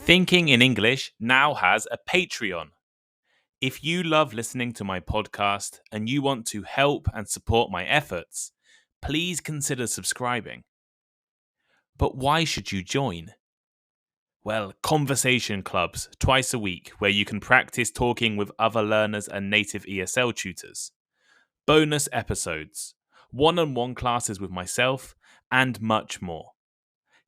Thinking in English now has a Patreon. If you love listening to my podcast and you want to help and support my efforts, please consider subscribing. But why should you join? Well, conversation clubs twice a week where you can practice talking with other learners and native ESL tutors. Bonus episodes, one-on-one classes with myself, and much more.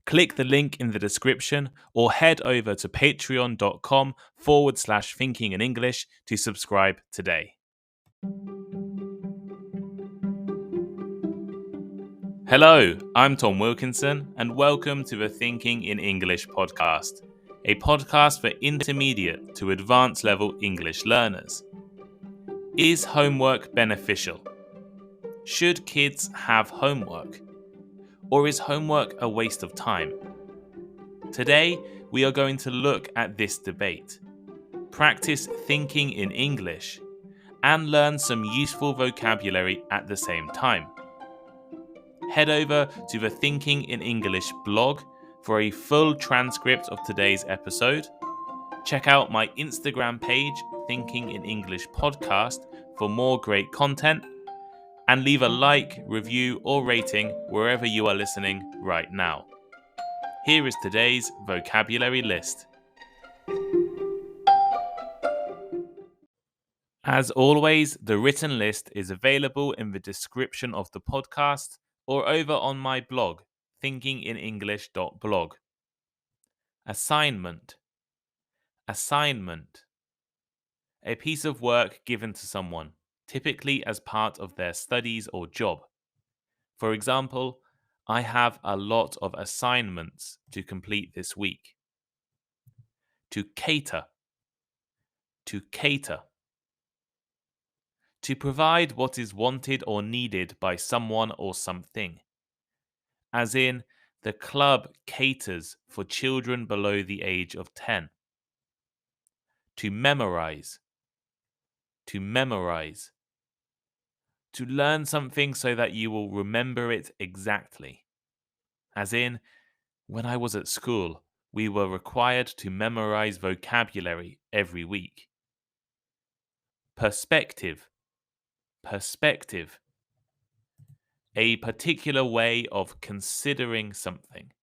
Click the link in the description or head over to patreon.com/thinking in English to subscribe today. Hello, I'm Tom Wilkinson and welcome to the Thinking in English podcast, a podcast for intermediate to advanced level English learners. Is homework beneficial? Should kids have homework? Or is homework a waste of time? Today, we are going to look at this debate, practice thinking in English, and learn some useful vocabulary at the same time. Head over to the Thinking in English blog for a full transcript of today's episode. Check out my Instagram page, Thinking in English Podcast, for more great content. And leave a like, review, or rating wherever you are listening right now. Here is today's vocabulary list. As always, the written list is available in the description of the podcast or over on my blog, thinkinginenglish.blog. Assignment. Assignment. A piece of work given to someone, typically as part of their studies or job. For example, I have a lot of assignments to complete this week. To cater. To cater. To provide what is wanted or needed by someone or something. As in, the club caters for children below the age of 10. To memorize. To memorize. To learn something so that you will remember it exactly. As in, when I was at school, we were required to memorize vocabulary every week. Perspective. Perspective. A particular way of considering something.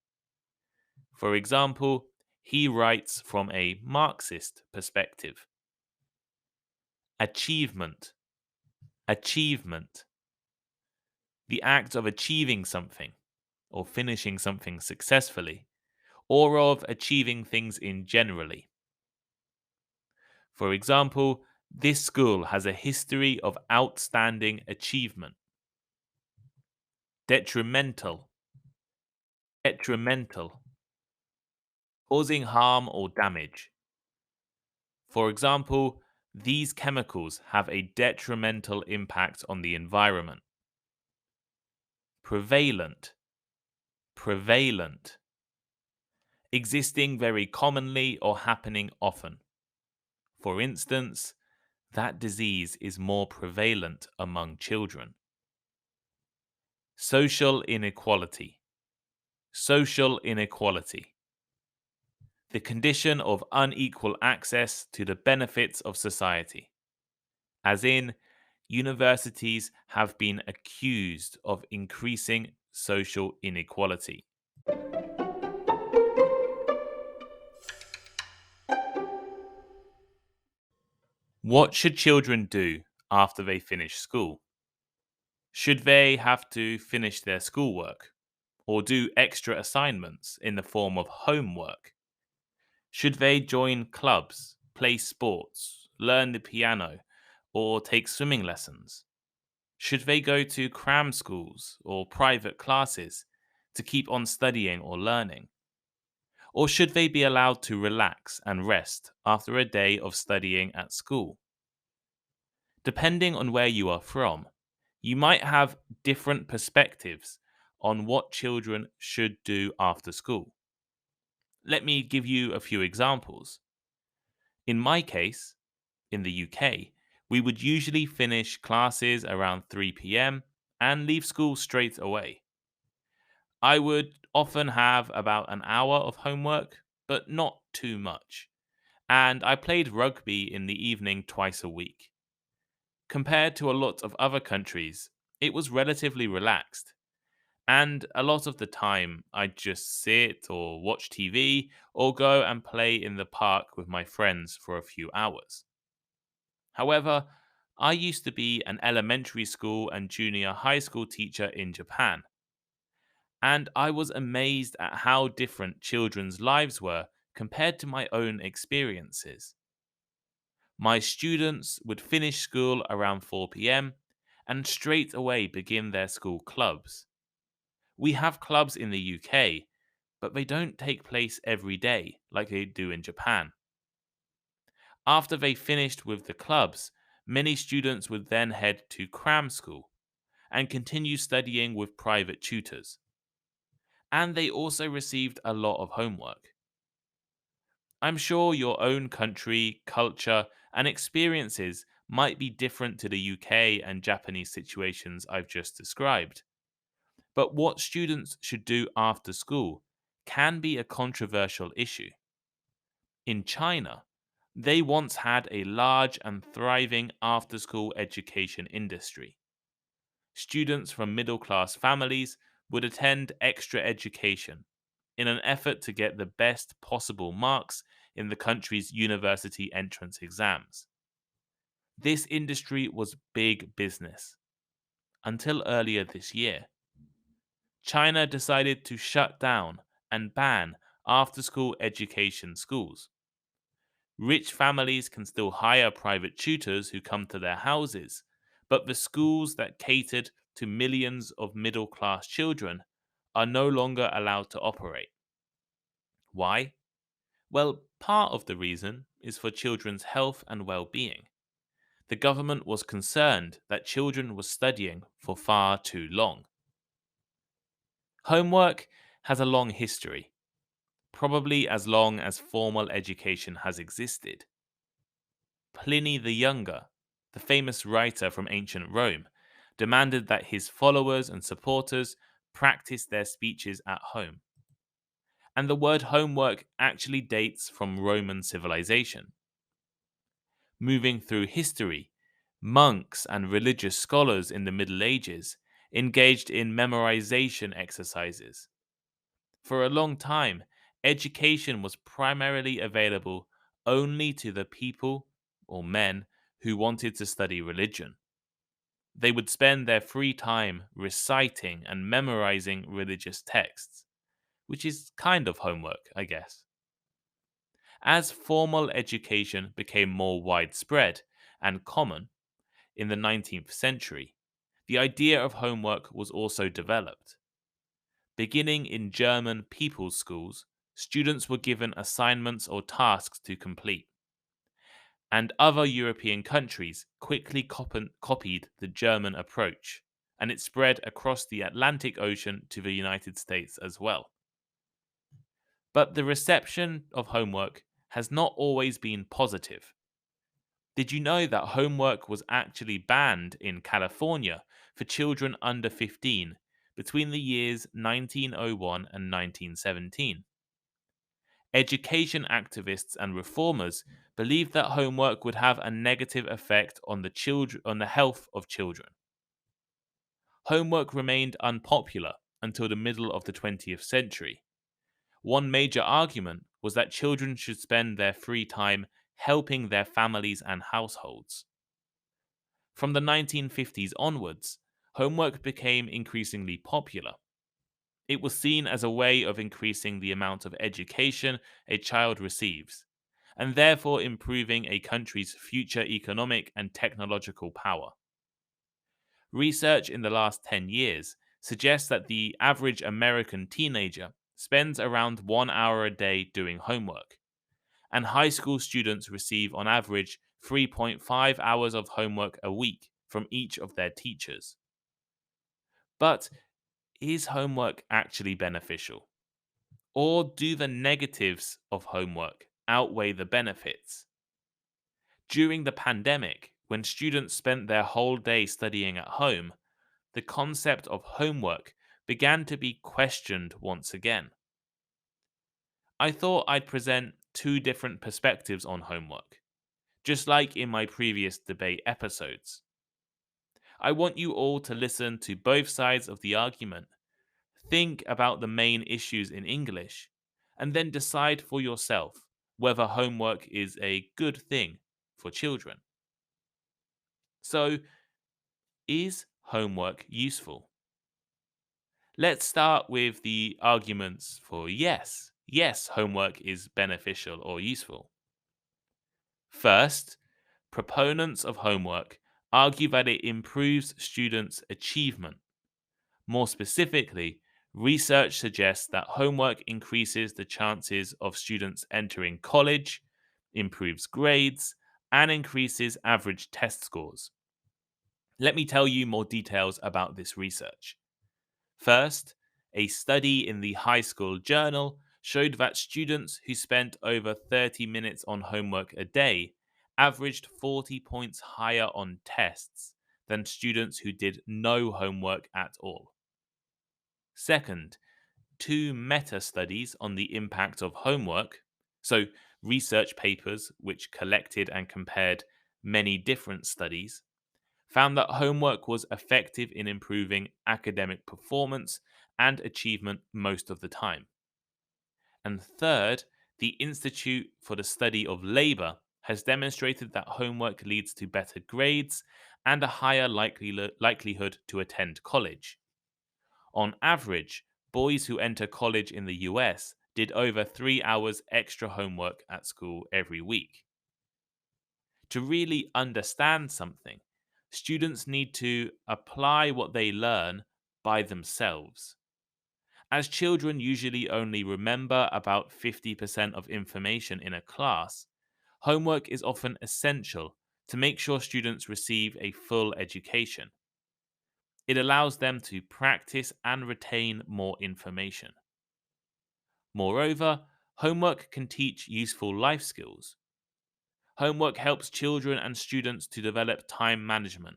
For example, he writes from a Marxist perspective. Achievement. Achievement. The act of achieving something, or finishing something successfully, or of achieving things in generally. For example, this school has a history of outstanding achievement. Detrimental. Detrimental. Causing harm or damage. For example, these chemicals have a detrimental impact on the environment. Prevalent. Prevalent. Existing very commonly or happening often. For instance, that disease is more prevalent among children. Social inequality. Social inequality. The condition of unequal access to the benefits of society. As in, universities have been accused of increasing social inequality. What should children do after they finish school? Should they have to finish their schoolwork or do extra assignments in the form of homework? Should they join clubs, play sports, learn the piano, or take swimming lessons? Should they go to cram schools or private classes to keep on studying or learning? Or should they be allowed to relax and rest after a day of studying at school? Depending on where you are from, you might have different perspectives on what children should do after school. Let me give you a few examples. In my case, in the UK, we would usually finish classes around 3 p.m. and leave school straight away. I would often have about an hour of homework, but not too much. And I played rugby in the evening twice a week. Compared to a lot of other countries, it was relatively relaxed. And a lot of the time, I'd just sit or watch TV or go and play in the park with my friends for a few hours. However, I used to be an elementary school and junior high school teacher in Japan, and I was amazed at how different children's lives were compared to my own experiences. My students would finish school around 4 p.m. and straight away begin their school clubs. We have clubs in the UK, but they don't take place every day like they do in Japan. After they finished with the clubs, many students would then head to cram school and continue studying with private tutors. And they also received a lot of homework. I'm sure your own country, culture, and experiences might be different to the UK and Japanese situations I've just described. But what students should do after school can be a controversial issue. In China, they once had a large and thriving after school education industry. Students from middle class families would attend extra education in an effort to get the best possible marks in the country's university entrance exams. This industry was big business until earlier this year. China decided to shut down and ban after school education schools. Rich families can still hire private tutors who come to their houses, but the schools that catered to millions of middle class children are no longer allowed to operate. Why? Well, part of the reason is for children's health and well being. The government was concerned that children were studying for far too long. Homework has a long history, probably as long as formal education has existed. Pliny the Younger, the famous writer from ancient Rome, demanded that his followers and supporters practice their speeches at home. And the word homework actually dates from Roman civilization. Moving through history, monks and religious scholars in the Middle Ages engaged in memorization exercises. For a long time, education was primarily available only to the people, or men, who wanted to study religion. They would spend their free time reciting and memorizing religious texts, which is kind of homework, I guess. As formal education became more widespread and common in the 19th century, the idea of homework was also developed. Beginning in German people's schools, students were given assignments or tasks to complete. And other European countries quickly copied the German approach, and it spread across the Atlantic Ocean to the United States as well. But the reception of homework has not always been positive. Did you know that homework was actually banned in California for children under 15 between the years 1901 and 1917? Education activists and reformers believed that homework would have a negative effect on the health of children. Homework remained unpopular until the middle of the 20th century. One major argument was that children should spend their free time helping their families and households. From the 1950s onwards, homework became increasingly popular. It was seen as a way of increasing the amount of education a child receives, and therefore improving a country's future economic and technological power. Research in the last 10 years suggests that the average American teenager spends around 1 hour a day doing homework, and high school students receive on average 3.5 hours of homework a week from each of their teachers. But is homework actually beneficial? Or do the negatives of homework outweigh the benefits? During the pandemic, when students spent their whole day studying at home, the concept of homework began to be questioned once again. I thought I'd present two different perspectives on homework, just like in my previous debate episodes. I want you all to listen to both sides of the argument, think about the main issues in English, and then decide for yourself whether homework is a good thing for children. So, is homework useful? Let's start with the arguments for yes. Yes, homework is beneficial or useful. First, proponents of homework argue that it improves students' achievement. More specifically, research suggests that homework increases the chances of students entering college, improves grades, and increases average test scores. Let me tell you more details about this research. First, a study in the high school journal showed that students who spent over 30 minutes on homework a day averaged 40 points higher on tests than students who did no homework at all. Second, two meta studies on the impact of homework, so research papers which collected and compared many different studies, found that homework was effective in improving academic performance and achievement most of the time. And third, the Institute for the Study of Labor has demonstrated that homework leads to better grades and a higher likelihood to attend college. On average, boys who enter college in the US did over 3 hours extra homework at school every week. To really understand something, students need to apply what they learn by themselves. As children usually only remember about 50% of information in a class, homework is often essential to make sure students receive a full education. It allows them to practice and retain more information. Moreover, homework can teach useful life skills. Homework helps children and students to develop time management,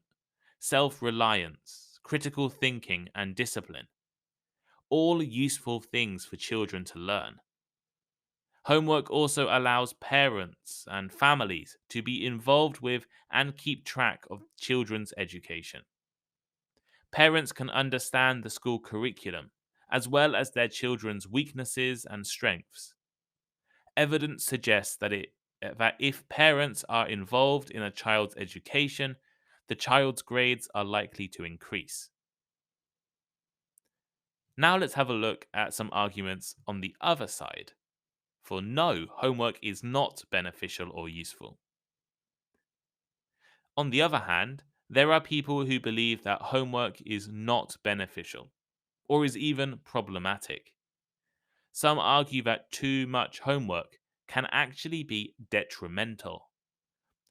self reliance, critical thinking, and discipline. All useful things for children to learn. Homework also allows parents and families to be involved with and keep track of children's education. Parents can understand the school curriculum, as well as their children's weaknesses and strengths. Evidence suggests that if parents are involved in a child's education, the child's grades are likely to increase. Now let's have a look at some arguments on the other side. For no, homework is not beneficial or useful. On the other hand, there are people who believe that homework is not beneficial or is even problematic. Some argue that too much homework can actually be detrimental.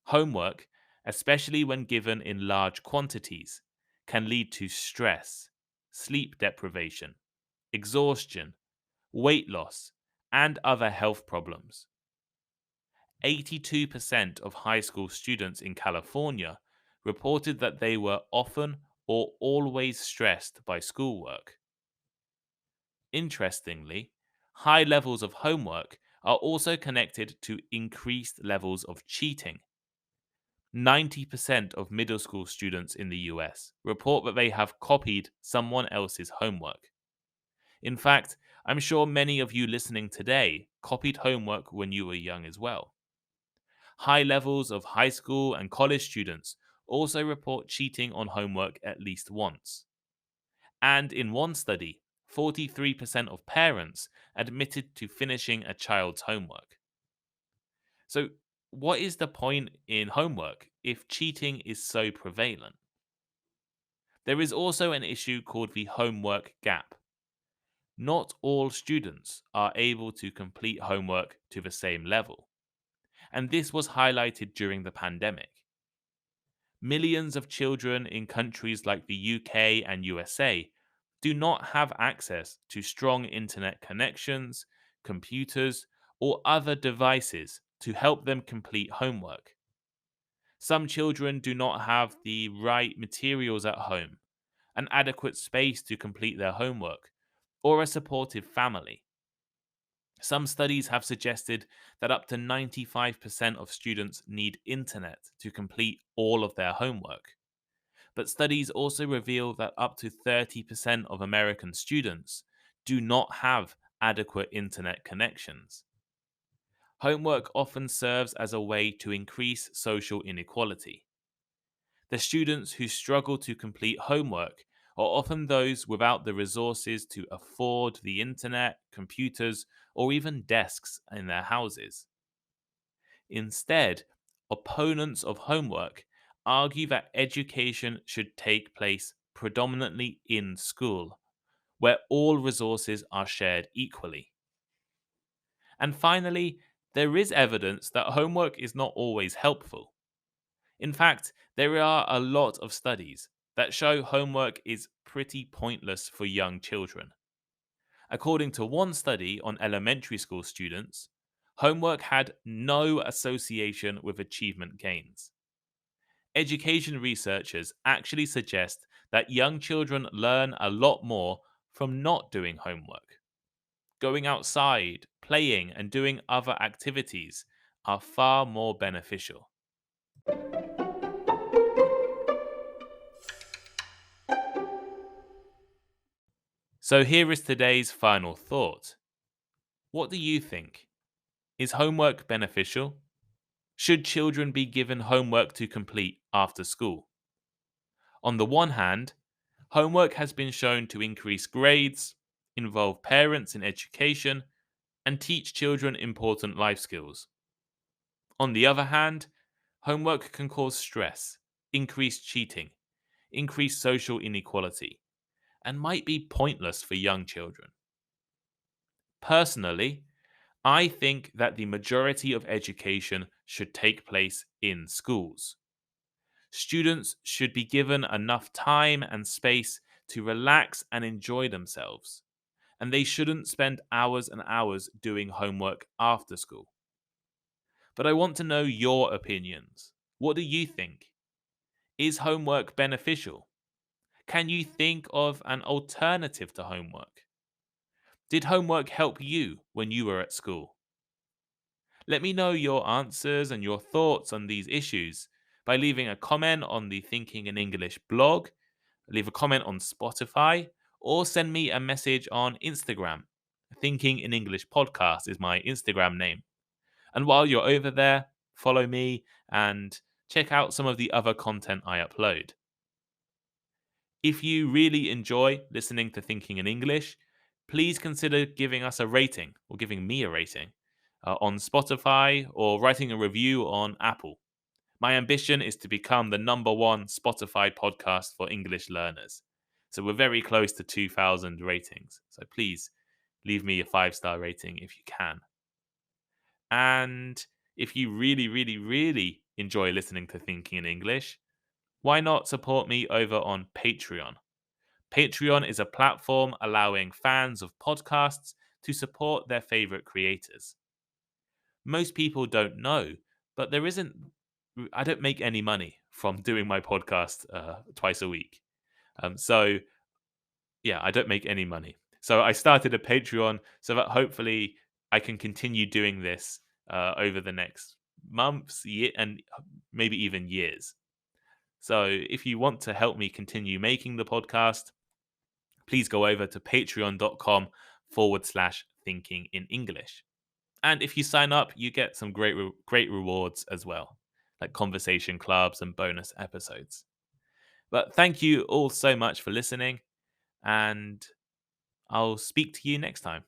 Homework, especially when given in large quantities, can lead to stress, sleep deprivation, exhaustion, weight loss, and other health problems. 82% of high school students in California reported that they were often or always stressed by schoolwork. Interestingly, high levels of homework are also connected to increased levels of cheating. 90% of middle school students in the US report that they have copied someone else's homework. In fact, I'm sure many of you listening today copied homework when you were young as well. High levels of high school and college students also report cheating on homework at least once. And in one study, 43% of parents admitted to finishing a child's homework. So, what is the point in homework if cheating is so prevalent? There is also an issue called the homework gap. Not all students are able to complete homework to the same level, and this was highlighted during the pandemic. Millions of children in countries like the UK and USA do not have access to strong internet connections, computers, or other devices to help them complete homework. Some children do not have the right materials at home, an adequate space to complete their homework, or a supportive family. Some studies have suggested that up to 95% of students need internet to complete all of their homework. But studies also reveal that up to 30% of American students do not have adequate internet connections. Homework often serves as a way to increase social inequality. The students who struggle to complete homework are often those without the resources to afford the internet, computers, or even desks in their houses. Instead, opponents of homework argue that education should take place predominantly in school, where all resources are shared equally. And finally, there is evidence that homework is not always helpful. In fact, there are a lot of studies that show homework is pretty pointless for young children. According to one study on elementary school students, homework had no association with achievement gains. Education researchers actually suggest that young children learn a lot more from not doing homework. Going outside, playing, and doing other activities are far more beneficial. So here is today's final thought. What do you think? Is homework beneficial? Should children be given homework to complete after school? On the one hand, homework has been shown to increase grades, involve parents in education, and teach children important life skills. On the other hand, homework can cause stress, increase cheating, increase social inequality, and might be pointless for young children. Personally, I think that the majority of education should take place in schools. Students should be given enough time and space to relax and enjoy themselves, and they shouldn't spend hours and hours doing homework after school. But I want to know your opinions. What do you think? Is homework beneficial? Can you think of an alternative to homework? Did homework help you when you were at school? Let me know your answers and your thoughts on these issues by leaving a comment on the Thinking in English blog, leave a comment on Spotify, or send me a message on Instagram. Thinking in English podcast is my Instagram name. And while you're over there, follow me and check out some of the other content I upload. If you really enjoy listening to Thinking in English, please consider giving us a rating or giving me a rating on Spotify or writing a review on Apple. My ambition is to become the #1 Spotify podcast for English learners. So we're very close to 2,000 ratings. So please leave me a 5-star rating if you can. And if you really, really, really enjoy listening to Thinking in English, why not support me over on Patreon? Patreon is a platform allowing fans of podcasts to support their favorite creators. Most people don't know, but I don't make any money from doing my podcast twice a week. So, yeah, I don't make any money. So I started a Patreon so that hopefully I can continue doing this over the next months, and maybe even years. So if you want to help me continue making the podcast, please go over to patreon.com/thinking in English. And if you sign up, you get some great rewards as well, like conversation clubs and bonus episodes. But thank you all so much for listening, and I'll speak to you next time.